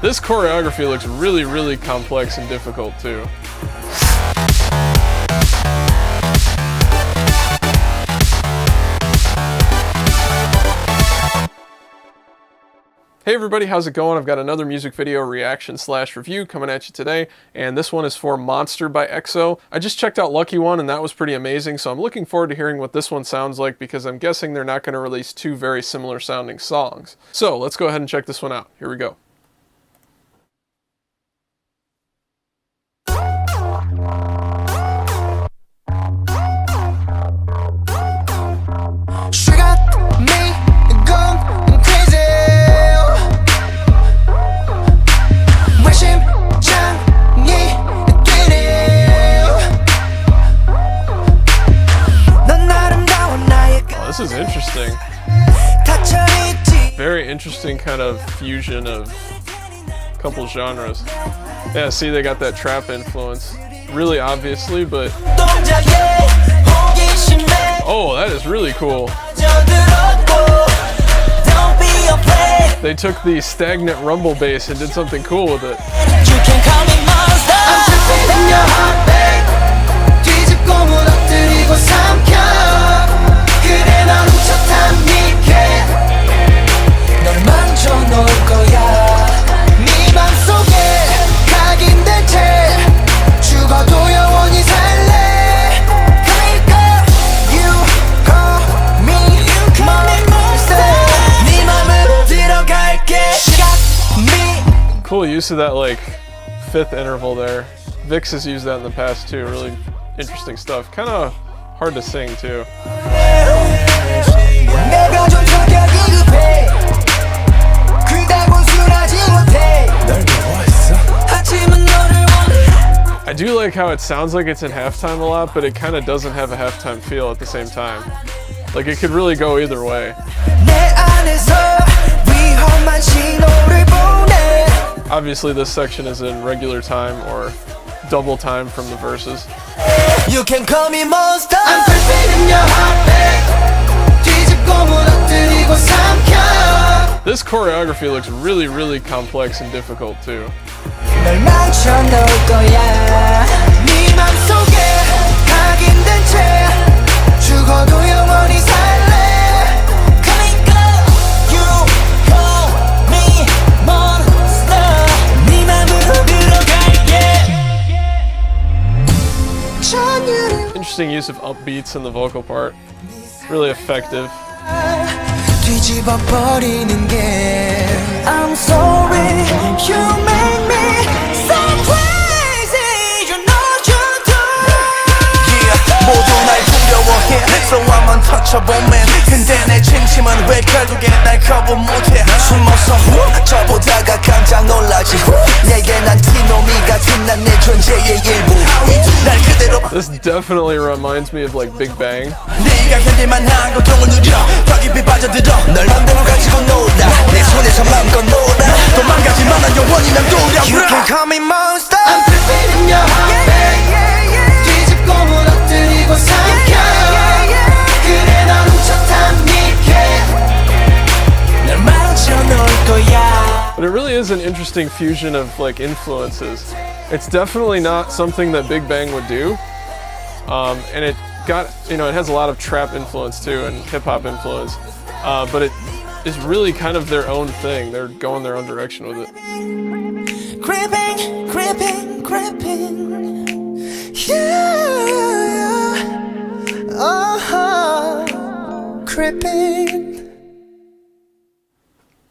This choreography looks really, really complex and difficult too. Hey everybody, how's it going? I've got another music video reaction / review coming at you today, and this one is for Monster by EXO. I just checked out Lucky One and that was pretty amazing, so I'm looking forward to hearing what this one sounds like because I'm guessing they're not going to release two very similar sounding songs. So let's go ahead and check this one out. Here we go. This is interesting. Very interesting kind of fusion of a couple genres. Yeah, see, they got that trap influence. Really obviously, but... Oh, that is really cool. They took the stagnant rumble bass and did something cool with it. Cool use of that like fifth interval there. Vix has used that in the past too. Really interesting stuff. Kind of hard to sing too. I do like how it sounds like it's in halftime a lot, but it kind of doesn't have a halftime feel at the same time. Like it could really go either way. Obviously this section is in regular time or double time from the verses. You can call me monster. I'm in your This choreography looks really, really complex and difficult too. Interesting use of upbeats in the vocal part. Really effective. I'm sorry, you make me so crazy. You know you do. 모두 날 두려워해, so I'm untouchable man. 근데 내 진심은 왜 결국에 날 거부 못해? 숨어서 저보다가 깜짝 놀라지. 내게 난 티노미 같은 난 내 존재의 일부. 날 그대로. This definitely reminds me of like Big Bang. 네가 견딜만 한 고통을 누려 더 깊이 빠져들어 널 맘대로 가지고 놀아 내 손에서 맘껏 놀아 도망가지만 난 영원히 난 두려워. You can call me monster. I'm in your heart, babe. 뒤집고 무너뜨리고 삼켜. 그래 넌 훔쳐탐닉해. 널 맞춰놓을 거야. But it really is an interesting fusion of like influences. It's definitely not something that Big Bang would do, and it got, you know, it has a lot of trap influence too and hip-hop influence, but it is really kind of their own thing. They're going their own direction with it. Creeping, creeping, creeping, yeah, creeping.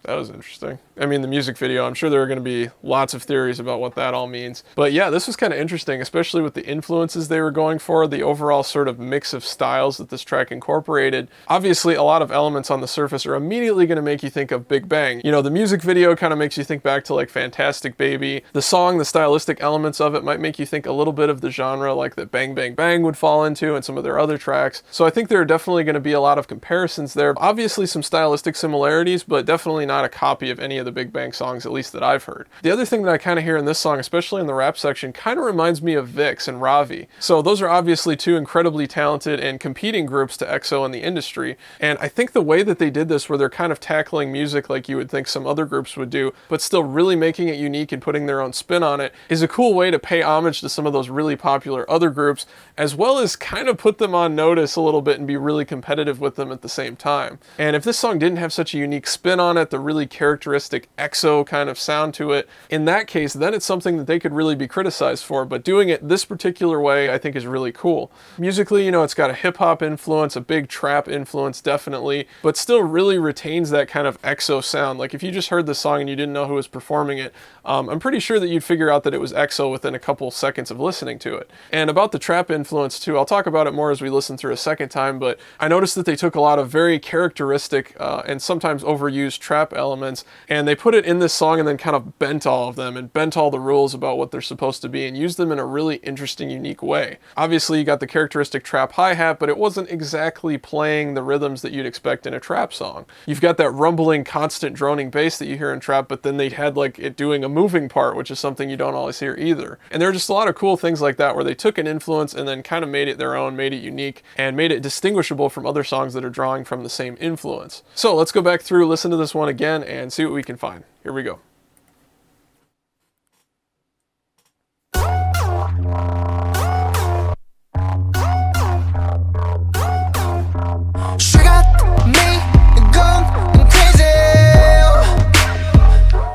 That was interesting. I mean, the music video, I'm sure there are going to be lots of theories about what that all means. But yeah, this was kind of interesting, especially with the influences they were going for, the overall sort of mix of styles that this track incorporated. Obviously, a lot of elements on the surface are immediately going to make you think of Big Bang. You know, the music video kind of makes you think back to like Fantastic Baby. The song, the stylistic elements of it might make you think a little bit of the genre like that Bang Bang Bang would fall into and some of their other tracks. So I think there are definitely going to be a lot of comparisons there. Obviously some stylistic similarities, but definitely not a copy of any of the the Big Bang songs, at least that I've heard. The other thing that I kind of hear in this song, especially in the rap section, kind of reminds me of VIX and Ravi. So those are obviously two incredibly talented and competing groups to EXO in the industry, and I think the way that they did this, where they're kind of tackling music like you would think some other groups would do, but still really making it unique and putting their own spin on it, is a cool way to pay homage to some of those really popular other groups, as well as kind of put them on notice a little bit and be really competitive with them at the same time. And if this song didn't have such a unique spin on it, the really characteristic EXO kind of sound to it, in that case, then it's something that they could really be criticized for, but doing it this particular way I think is really cool. Musically, you know, it's got a hip-hop influence, a big trap influence definitely, but still really retains that kind of EXO sound. Like if you just heard the song and you didn't know who was performing it, I'm pretty sure that you'd figure out that it was EXO within a couple seconds of listening to it. And about the trap influence too, I'll talk about it more as we listen through a second time, but I noticed that they took a lot of very characteristic and sometimes overused trap elements, and they put it in this song and then kind of bent all of them and bent all the rules about what they're supposed to be and used them in a really interesting, unique way. Obviously you got the characteristic trap hi-hat, but it wasn't exactly playing the rhythms that you'd expect in a trap song. You've got that rumbling, constant droning bass that you hear in trap, but then they had like it doing a moving part, which is something you don't always hear either. And there are just a lot of cool things like that where they took an influence and then kind of made it their own, made it unique, and made it distinguishable from other songs that are drawing from the same influence. So let's go back through, listen to this one again, and see what we can find. Here we go.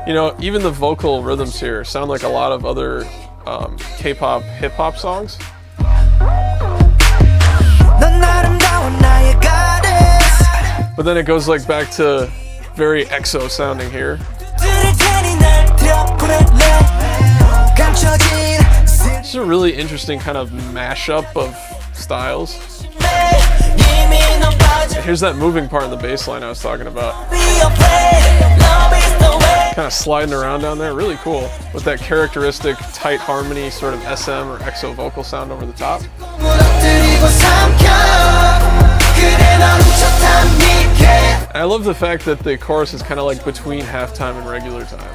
You know, even the vocal rhythms here sound like a lot of other K-pop, hip-hop songs. But then it goes like back to very EXO sounding here. It's a really interesting kind of mashup of styles. Here's that moving part in the bass line I was talking about. Kind of sliding around down there, really cool. With that characteristic tight harmony, sort of SM or EXO vocal sound over the top. I love the fact that the chorus is kind of like between halftime and regular time.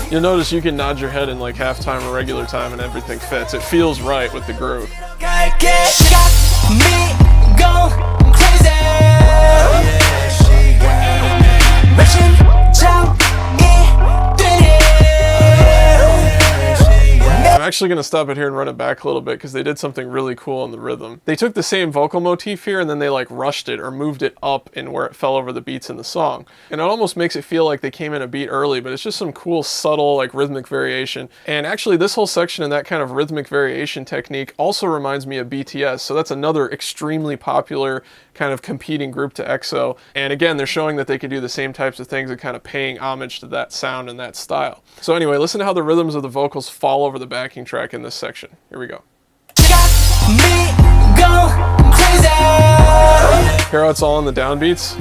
You'll notice you can nod your head in like halftime or regular time and everything fits. It feels right with the groove. I'm actually going to stop it here and run it back a little bit because they did something really cool in the rhythm. They took the same vocal motif here and then they like rushed it or moved it up in where it fell over the beats in the song. And it almost makes it feel like they came in a beat early, but it's just some cool, subtle, like rhythmic variation. And actually this whole section and that kind of rhythmic variation technique also reminds me of BTS. So that's another extremely popular kind of competing group to EXO. And again, they're showing that they can do the same types of things and kind of paying homage to that sound and that style. So anyway, listen to how the rhythms of the vocals fall over the backing track in this section. Here we go. Hear how it's all in the downbeats?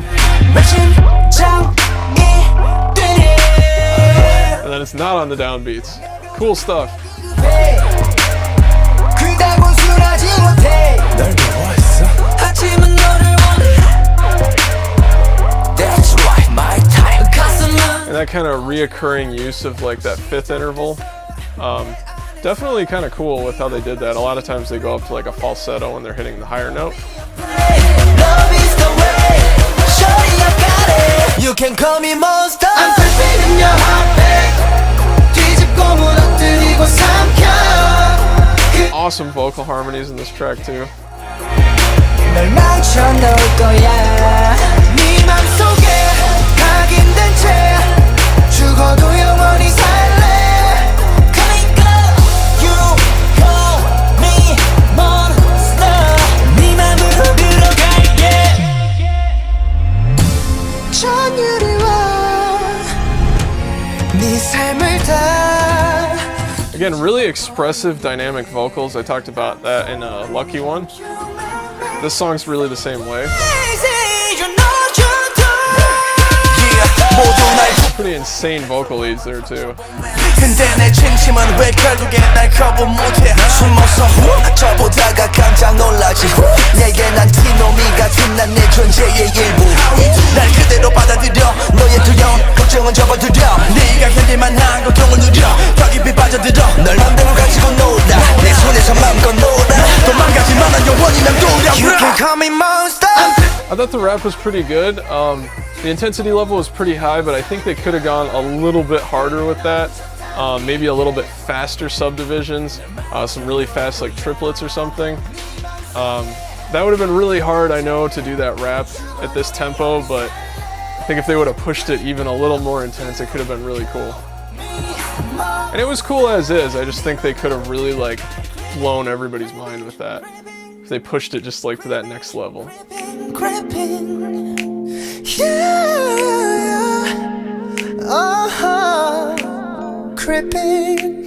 And then it's not on the downbeats. Cool stuff. And that kind of reoccurring use of like that fifth interval, definitely kind of cool with how they did that. A lot of times they go up to like a falsetto when they're hitting the higher note. You can call me monster. I'm in your awesome vocal harmonies in this track too. Again, really expressive, dynamic vocals. I talked about that in a Lucky One. This song's really the same way. Pretty insane vocal leads there too. 근데 내 진심은 왜 결국엔 날 거부 못해 숨어서 저보다가 깜짝 놀라지 내게 난 티노미 같은 난 내 존재의 일부 날 그대로 받아들여 너의 두려움 걱정은 접어들여 네가 견딜만한 고통을 누려 더 깊이 빠져들어 널 맘대로 가지고 놀아 내 손에서 마음껏 놀아 도망가지 마 난 영원히 난 돌아 You can call me monster I thought the rap was pretty good. The intensity level was pretty high, but I think they could have gone a little bit harder with that. Maybe a little bit faster subdivisions, some really fast like triplets or something. That would have been really hard, I know, to do that rap at this tempo, but I think if they would have pushed it even a little more intense, it could have been really cool. And it was cool as is, I just think they could have really like blown everybody's mind with that. If they pushed it just like to that next level. Creeping, yeah, creeping.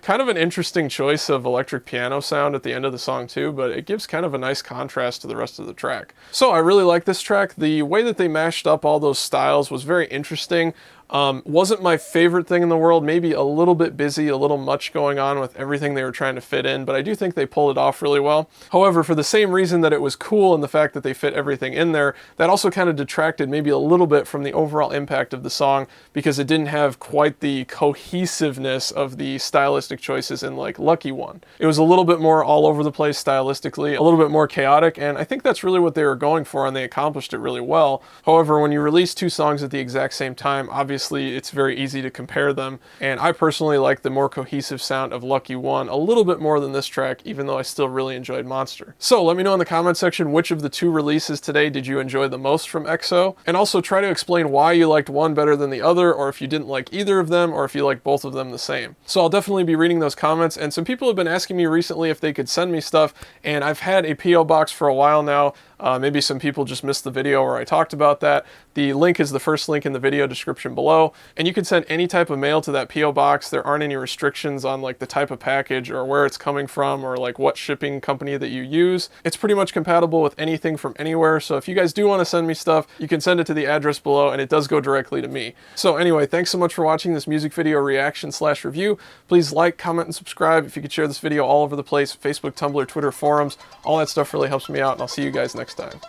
Kind of an interesting choice of electric piano sound at the end of the song too, but it gives kind of a nice contrast to the rest of the track. So I really like this track. The way that they mashed up all those styles was very interesting. Wasn't my favorite thing in the world, maybe a little bit busy, a little much going on with everything they were trying to fit in, but I do think they pulled it off really well. However, for the same reason that it was cool and the fact that they fit everything in there, that also kind of detracted maybe a little bit from the overall impact of the song because it didn't have quite the cohesiveness of the stylistic choices in like Lucky One. It was a little bit more all over the place stylistically, a little bit more chaotic, and I think that's really what they were going for and they accomplished it really well. However, when you release two songs at the exact same time, obviously it's very easy to compare them, and I personally like the more cohesive sound of Lucky One a little bit more than this track, even though I still really enjoyed Monster. So let me know in the comment section which of the two releases today did you enjoy the most from EXO, and also try to explain why you liked one better than the other, or if you didn't like either of them, or if you like both of them the same. So I'll definitely be reading those comments, and some people have been asking me recently if they could send me stuff, and I've had a P.O. box for a while now. Maybe some people just missed the video where I talked about that. The link is the first link in the video description below, and you can send any type of mail to that P.O. box. There aren't any restrictions on like the type of package or where it's coming from or like what shipping company that you use. It's pretty much compatible with anything from anywhere, so if you guys do want to send me stuff, you can send it to the address below and it does go directly to me. So anyway, thanks so much for watching this music video reaction/review. Please like, comment, and subscribe. If you could share this video all over the place, Facebook, Tumblr, Twitter, forums, all that stuff really helps me out, and I'll see you guys next time.